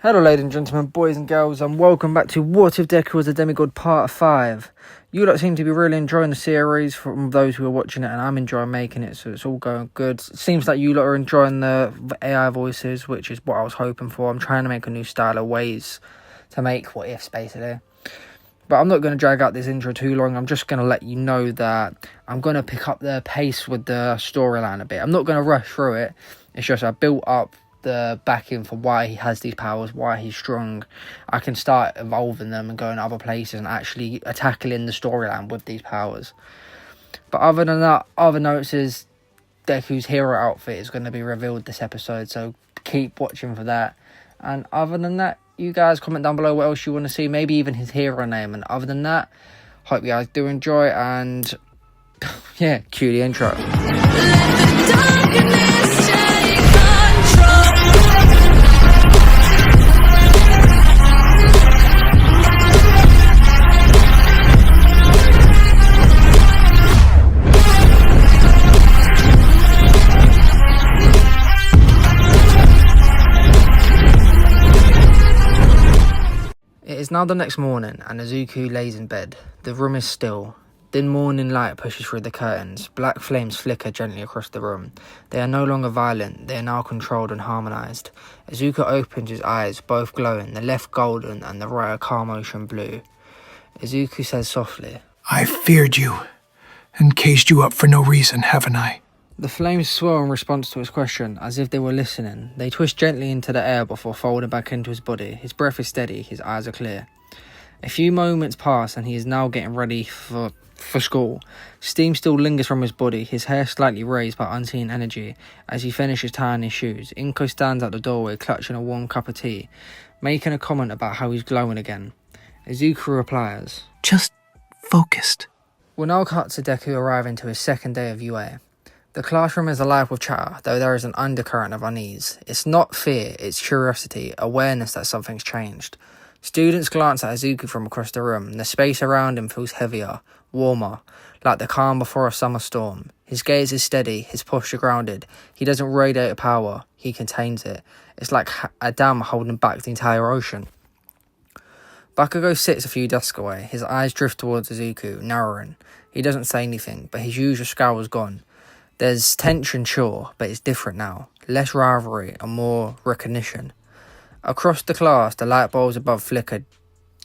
Hello ladies and gentlemen, boys and girls, and welcome back to What If Deku Was a Demigod Part 5. You lot seem to be really enjoying the series from those who are watching it, and I'm enjoying making it, so it's all going good. It seems like you lot are enjoying the AI voices, which is what I was hoping for. I'm trying to make a new style of ways to make What Ifs, basically. But I'm not going to drag out this intro too long. I'm just going to let you know that I'm going to pick up the pace with the storyline a bit. I'm not going to rush through it. It's just I built up the backing for why he has these powers, why he's strong. I can start evolving them and going other places and actually tackling the storyline with these powers. But other than that, other notes is Deku's hero outfit is going to be revealed this episode, so keep watching for that. And other than that, you guys comment down below what else you want to see, maybe even his hero name. And other than that, hope you guys do enjoy, and yeah, cue the intro. It is now the next morning, and Izuku lays in bed. The room is still. Thin morning light pushes through the curtains. Black flames flicker gently across the room. They are no longer violent, they are now controlled and harmonized. Izuku opens his eyes, both glowing, the left golden and the right a calm ocean blue. Izuku says softly, "I feared you, and caged you up for no reason, haven't I?" The flames swirl in response to his question, as if they were listening. They twist gently into the air before folding back into his body. His breath is steady, his eyes are clear. A few moments pass, and he is now getting ready for school. Steam still lingers from his body, his hair slightly raised by unseen energy. As he finishes tying his shoes, Inko stands at the doorway clutching a warm cup of tea, making a comment about how he's glowing again. Izuku replies, "Just focused." We'll now cut to Deku arriving to his second day of UA. The classroom is alive with chatter, though there is an undercurrent of unease. It's not fear, it's curiosity, awareness that something's changed. Students glance at Izuku from across the room. The space around him feels heavier, warmer, like the calm before a summer storm. His gaze is steady, his posture grounded. He doesn't radiate power, he contains it. It's like a dam holding back the entire ocean. Bakugo sits a few desks away. His eyes drift towards Izuku, narrowing. He doesn't say anything, but his usual scowl is gone. There's tension, sure, but it's different now. Less rivalry and more recognition. Across the class, the light bulbs above flickered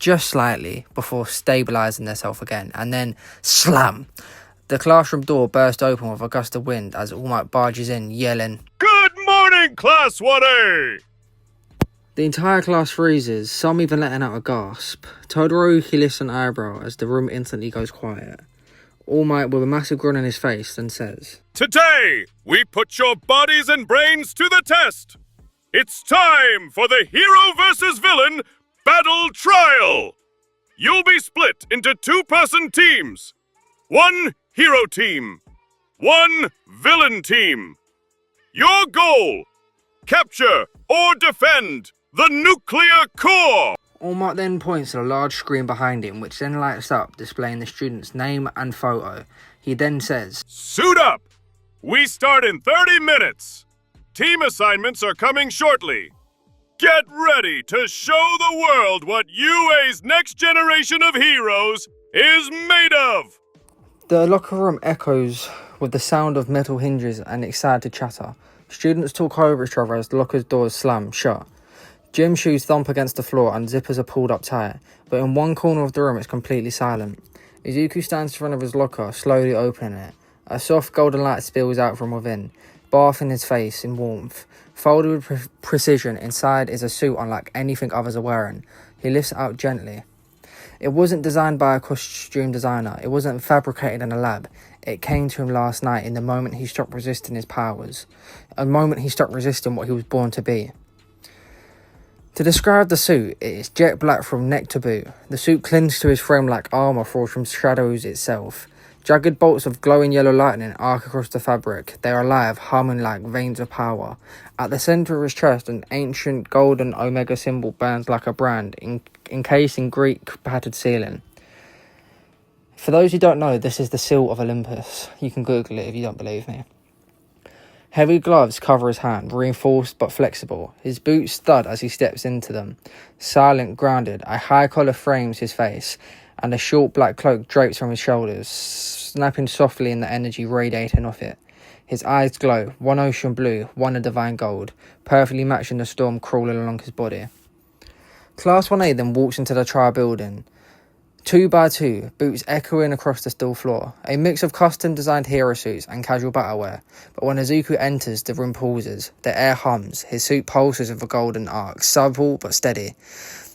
just slightly before stabilising themselves again, and then slam! The classroom door burst open with a gust of wind as All Might barges in, yelling, "Good morning, Class 1A!" The entire class freezes, some even letting out a gasp. Todoroki lifts an eyebrow as the room instantly goes quiet. All Might, with a massive grin on his face, then says, "Today, we put your bodies and brains to the test. It's time for the hero versus villain battle trial. You'll be split into two-person teams. One hero team, one villain team. Your goal, capture or defend the nuclear core." All Might then points to a large screen behind him, which then lights up, displaying the student's name and photo. He then says, "Suit up! We start in 30 minutes. Team assignments are coming shortly. Get ready to show the world what UA's next generation of heroes is made of." The locker room echoes with the sound of metal hinges and excited chatter. Students talk over each other as the locker's doors slam shut. Gym shoes thump against the floor and zippers are pulled up tight, but in one corner of the room it's completely silent. Izuku stands in front of his locker, slowly opening it. A soft golden light spills out from within, bathing his face in warmth. Folded with precision, inside is a suit unlike anything others are wearing. He lifts it out gently. It wasn't designed by a costume designer, it wasn't fabricated in a lab. It came to him last night in the moment he stopped resisting his powers. A moment he stopped resisting what he was born to be. To describe the suit, it is jet black from neck to boot. The suit clings to his frame like armour forged from shadows itself. Jagged bolts of glowing yellow lightning arc across the fabric. They are alive, humming like veins of power. At the centre of his chest, an ancient golden omega symbol burns like a brand, encased in Greek-patterned ceiling. For those who don't know, this is the seal of Olympus. You can Google it if you don't believe me. Heavy gloves cover his hand, reinforced but flexible. His boots thud as he steps into them. Silent, grounded, a high collar frames his face, and a short black cloak drapes from his shoulders, snapping softly in the energy radiating off it. His eyes glow, one ocean blue, one a divine gold, perfectly matching the storm crawling along his body. Class 1A then walks into the trial building. 2 by 2, boots echoing across the steel floor, a mix of custom-designed hero suits and casual battlewear. But when Izuku enters, the room pauses, the air hums, his suit pulses with a golden arc, supple but steady.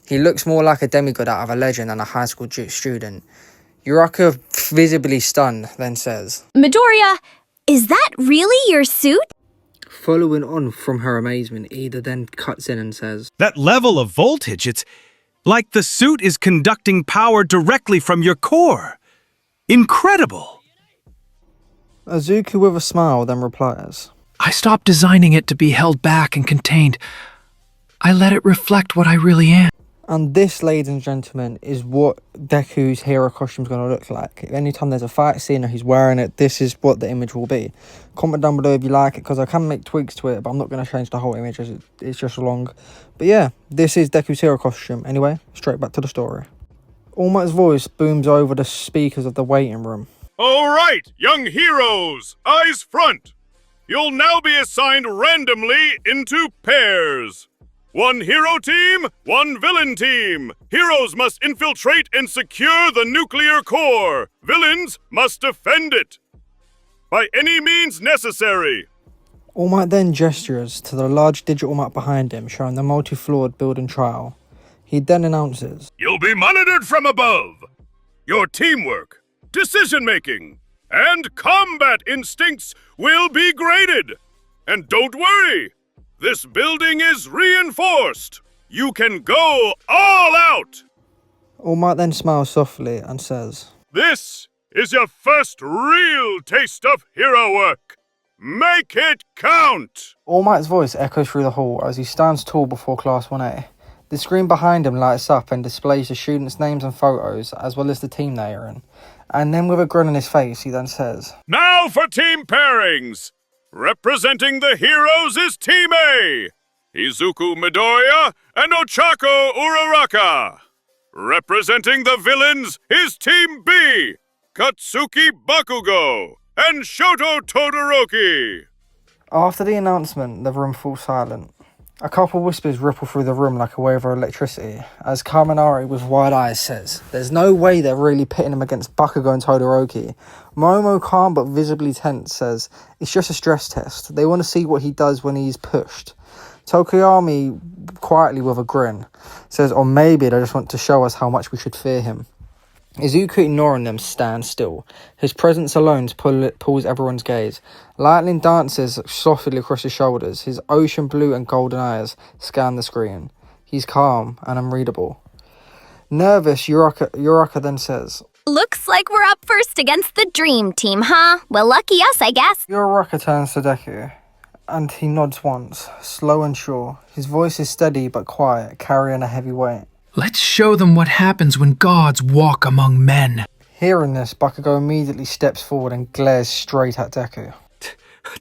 He looks more like a demigod out of a legend than a high school student. Uraka, visibly stunned, then says, Midoriya, is that really your suit? Following on from her amazement, Ida then cuts in and says, That level of voltage, it's like the suit is conducting power directly from your core. Incredible. Izuku with a smile then replies, I stopped designing it to be held back and contained. I let it reflect what I really am. And this, ladies and gentlemen, is what Deku's hero costume is going to look like. Anytime there's a fight scene or he's wearing it, this is what the image will be. Comment down below if you like it, because I can make tweaks to it, but I'm not going to change the whole image as it's just long. But yeah, this is Deku's hero costume. Anyway, straight back to the story. All Might's voice booms over the speakers of the waiting room. All right, young heroes, eyes front. You'll now be assigned randomly into pairs. 1 hero team, 1 villain team. Heroes must infiltrate and secure the nuclear core. Villains must defend it by any means necessary. All Might then gestures to the large digital map behind him, showing the multi-floored building trial. He then announces, You'll be monitored from above. Your teamwork, decision-making, and combat instincts will be graded. And don't worry, this building is reinforced. You can go all out. All Might then smiles softly and says, This is your first real taste of hero work. Make it count. All Might's voice echoes through the hall as he stands tall before Class 1A. The screen behind him lights up and displays the students' names and photos, as well as the team they are in. And then with a grin on his face, he then says, Now for team pairings. Representing the heroes is Team A, Izuku Midoriya and Ochako Uraraka. Representing the villains is Team B, Katsuki Bakugo and Shoto Todoroki. After the announcement, the room falls silent. A couple whispers ripple through the room like a wave of electricity, as Kaminari with wide eyes says, There's no way they're really pitting him against Bakugo and Todoroki. Momo, calm but visibly tense, says, It's just a stress test. They want to see what he does when he's pushed. Tokoyami, quietly with a grin, says, Or maybe they just want to show us how much we should fear him. Izuku, ignoring them, stands still. His presence alone pulls everyone's gaze. Lightning dances softly across his shoulders. His ocean blue and golden eyes scan the screen. He's calm and unreadable. Nervous, Uraka then says, Looks like we're up first against the Dream Team, huh? Well, lucky us, I guess. Uraka turns to Deku, and he nods once, slow and sure. His voice is steady but quiet, carrying a heavy weight. Let's show them what happens when gods walk among men. Hearing this, Bakugo immediately steps forward and glares straight at Deku.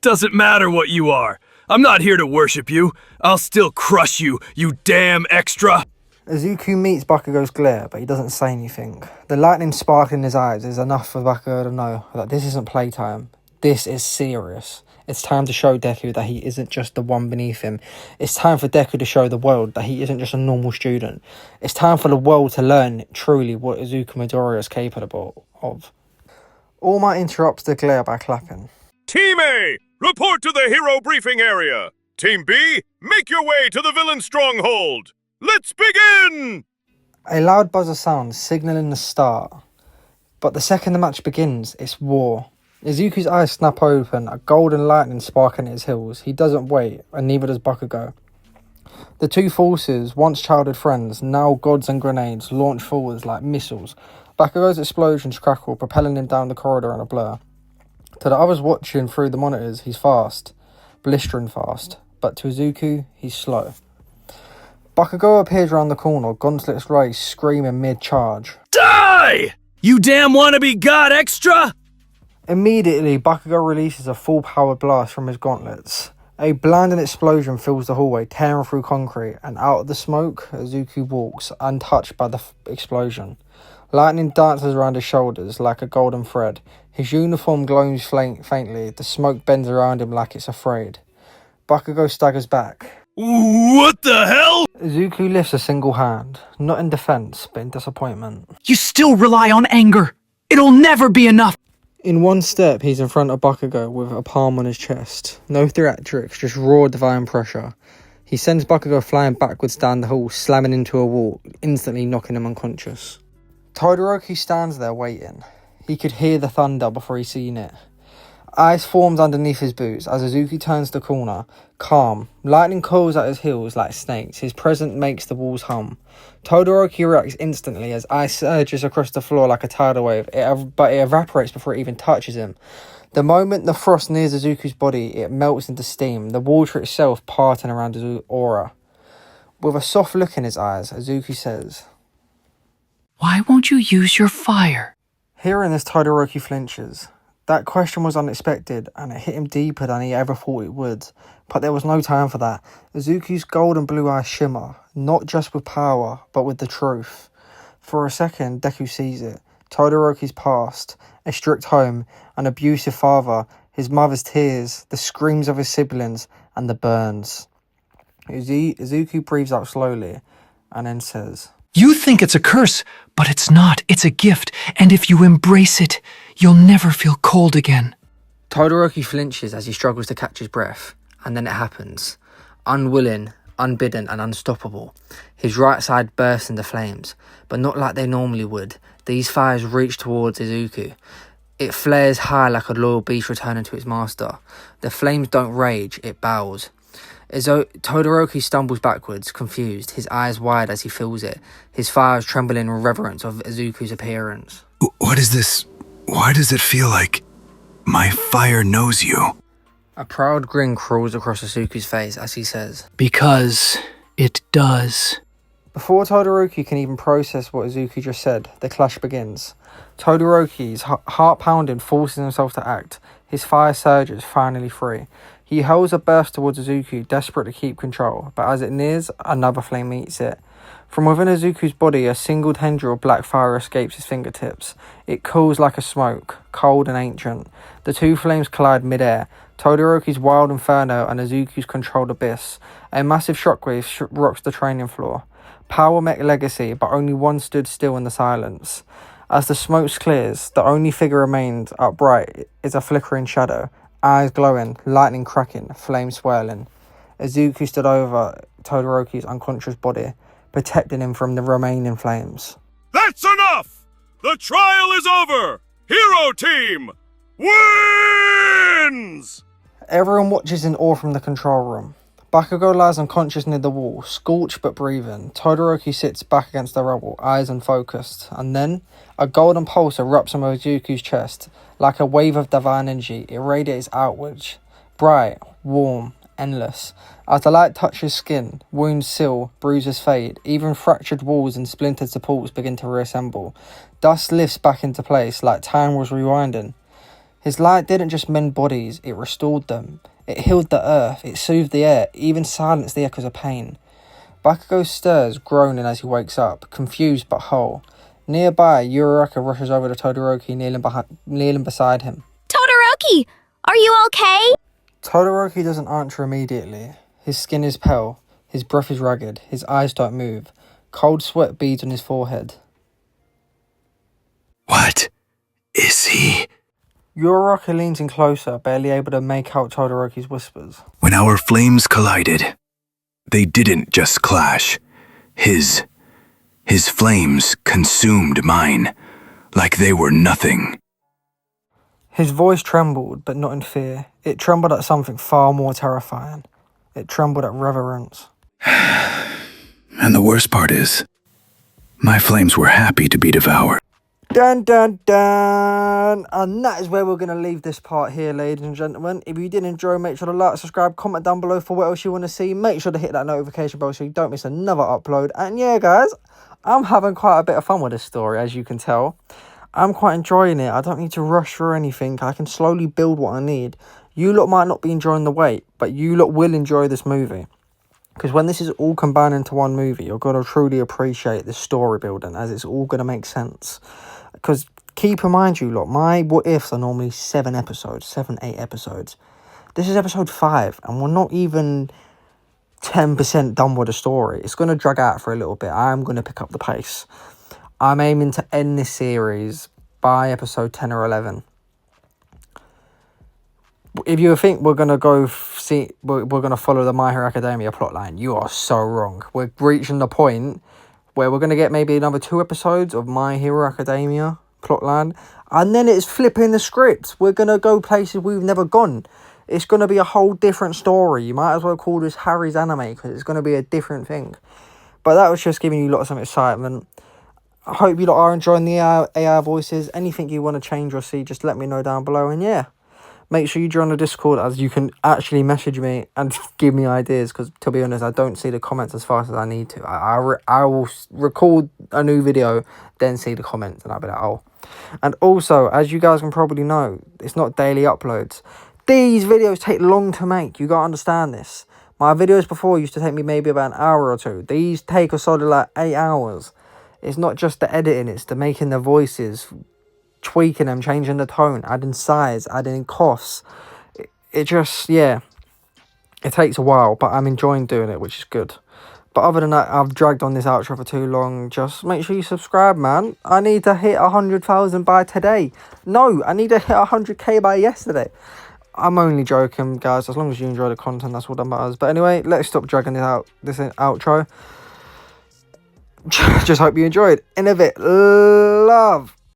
Doesn't matter what you are. I'm not here to worship you. I'll still crush you, you damn extra. Izuku meets Bakugo's glare, but he doesn't say anything. The lightning spark in his eyes is enough for Bakugo to know that this isn't playtime. This is serious. It's time to show Deku that he isn't just the one beneath him. It's time for Deku to show the world that he isn't just a normal student. It's time for the world to learn truly what Izuku Midoriya is capable of. All Might interrupts the glare by clapping. Team A, report to the hero briefing area. Team B, make your way to the villain stronghold. Let's begin! A loud buzzer sounds, signalling the start. But the second the match begins, it's war. Izuku's eyes snap open, a golden lightning sparking at his heels. He doesn't wait, and neither does Bakugo. The two forces, once childhood friends, now gods and grenades, launch forwards like missiles. Bakugo's explosions crackle, propelling him down the corridor in a blur. To the others watching through the monitors, he's fast, blistering fast, but to Izuku, he's slow. Bakugo appears around the corner, gauntlets raised, screaming mid-charge. Die! You damn wannabe god extra! Immediately, Bakugo releases a full-powered blast from his gauntlets. A blinding explosion fills the hallway, tearing through concrete, and out of the smoke, Izuku walks, untouched by the explosion. Lightning dances around his shoulders like a golden thread. His uniform glows faintly, the smoke bends around him like it's afraid. Bakugo staggers back. What the hell? Izuku lifts a single hand, not in defense, but in disappointment. You still rely on anger. It'll never be enough. In one step, he's in front of Bakugo with a palm on his chest. No theatrics, just raw divine pressure. He sends Bakugo flying backwards down the hall, slamming into a wall, instantly knocking him unconscious. Todoroki stands there waiting. He could hear the thunder before he seen it. Ice forms underneath his boots as Izuku turns the corner, calm. Lightning coils at his heels like snakes. His presence makes the walls hum. Todoroki reacts instantly as ice surges across the floor like a tidal wave, but it evaporates before it even touches him. The moment the frost nears Izuku's body, it melts into steam, the water itself parting around his aura. With a soft look in his eyes, Izuku says, Why won't you use your fire? Hearing this, Todoroki flinches. That question was unexpected, and it hit him deeper than he ever thought it would. But there was no time for that. Izuku's gold and blue eyes shimmer, not just with power, but with the truth. For a second, Deku sees it. Todoroki's past, a strict home, an abusive father, his mother's tears, the screams of his siblings, and the burns. Izuku breathes out slowly, and then says, You think it's a curse, but it's not. It's a gift, and if you embrace it, you'll never feel cold again. Todoroki flinches as he struggles to catch his breath, and then it happens. Unwilling, unbidden, and unstoppable. His right side bursts into flames, but not like they normally would. These fires reach towards Izuku. It flares high like a loyal beast returning to its master. The flames don't rage, it bows. Todoroki stumbles backwards, confused, his eyes wide as he feels it, his fires trembling in reverence of Izuku's appearance. What is this? Why does it feel like my fire knows you? A proud grin crawls across Izuku's face as he says, Because it does. Before Todoroki can even process what Izuku just said, the clash begins. Todoroki's heart pounding forces himself to act. His fire surges, finally free. He hurls a burst towards Izuku, desperate to keep control, but as it nears, another flame meets it. From within Izuku's body, a single tendril of black fire escapes his fingertips. It cools like a smoke, cold and ancient. The two flames collide mid-air. Todoroki's wild inferno and Izuku's controlled abyss. A massive shockwave rocks the training floor. Power met legacy, but only one stood still in the silence. As the smoke clears, the only figure remained upright is a flickering shadow. Eyes glowing, lightning cracking, flames swirling. Izuku stood over Todoroki's unconscious body, protecting him from the remaining flames. That's enough! The trial is over! Hero Team wins! Everyone watches in awe from the control room. Bakugo lies unconscious near the wall, scorched but breathing. Todoroki sits back against the rubble, eyes unfocused. And then, a golden pulse erupts from Izuku's chest. Like a wave of divine energy, it radiates outwards. Bright, warm, endless. As the light touches skin, wounds heal, bruises fade. Even fractured walls and splintered supports begin to reassemble. Dust lifts back into place like time was rewinding. His light didn't just mend bodies, it restored them. It healed the earth, it soothed the air, even silenced the echoes of pain. Bakugo stirs, groaning as he wakes up, confused but whole. Nearby, Uraraka rushes over to Todoroki, kneeling beside him. Todoroki, are you okay? Todoroki doesn't answer immediately. His skin is pale, his breath is ragged, his eyes don't move. Cold sweat beads on his forehead. What is he? Uraraka leans in closer, barely able to make out Todoroki's whispers. When our flames collided, they didn't just clash. His flames consumed mine, like they were nothing. His voice trembled, but not in fear. It trembled at something far more terrifying. It trembled at reverence. And the worst part is, my flames were happy to be devoured. Dun dun dun! And that is where we're going to leave this part here, ladies and gentlemen. If you did enjoy, make sure to like, subscribe, comment down below for what else you want to see. Make sure to hit that notification bell so you don't miss another upload. And yeah, guys, I'm having quite a bit of fun with this story, as you can tell. I'm quite enjoying it. I don't need to rush through anything. I can slowly build what I need. You lot might not be enjoying the wait, but you lot will enjoy this movie. Because when this is all combined into one movie, you're going to truly appreciate the story building, as it's all going to make sense. Because keep in mind, you lot, my what ifs are normally 7 episodes, 8 episodes. This is episode 5, and we're not even 10% done with the story. It's going to drag out for a little bit. I'm going to pick up the pace. I'm aiming to end this series by episode 10 or 11. If you think we're going to we're going to follow the My Hero Academia plotline, you are so wrong. We're reaching the point where we're going to get maybe another 2 episodes of My Hero Academia plotline, and then it's flipping the script. We're going to go places we've never gone. It's going to be a whole different story. You might as well call this Harry's anime, because it's going to be a different thing. But that was just giving you lots of excitement. I hope you lot are enjoying the AI voices. Anything you want to change or see, just let me know down below. And yeah, make sure you join the Discord, as you can actually message me and give me ideas. Because to be honest, I don't see the comments as fast as I need to. I will record a new video, then see the comments, and I'll be like, oh. And also, as you guys can probably know, it's not daily uploads. These videos take long to make. You gotta understand this. My videos before used to take me maybe about an hour or 2. These take a solid like 8 hours. It's not just the editing, it's the making the voices, tweaking them, changing the tone, adding size, adding coughs. It just, yeah, it takes a while, but I'm enjoying doing it, which is good. But other than that, I've dragged on this outro for too long. Just make sure you subscribe, man. I need to hit 100,000 by today. No, I need to hit 100k by yesterday. I'm only joking, guys. As long as you enjoy the content, that's all that matters. But anyway, let's stop dragging this outro. Just hope you enjoyed. In a bit, love.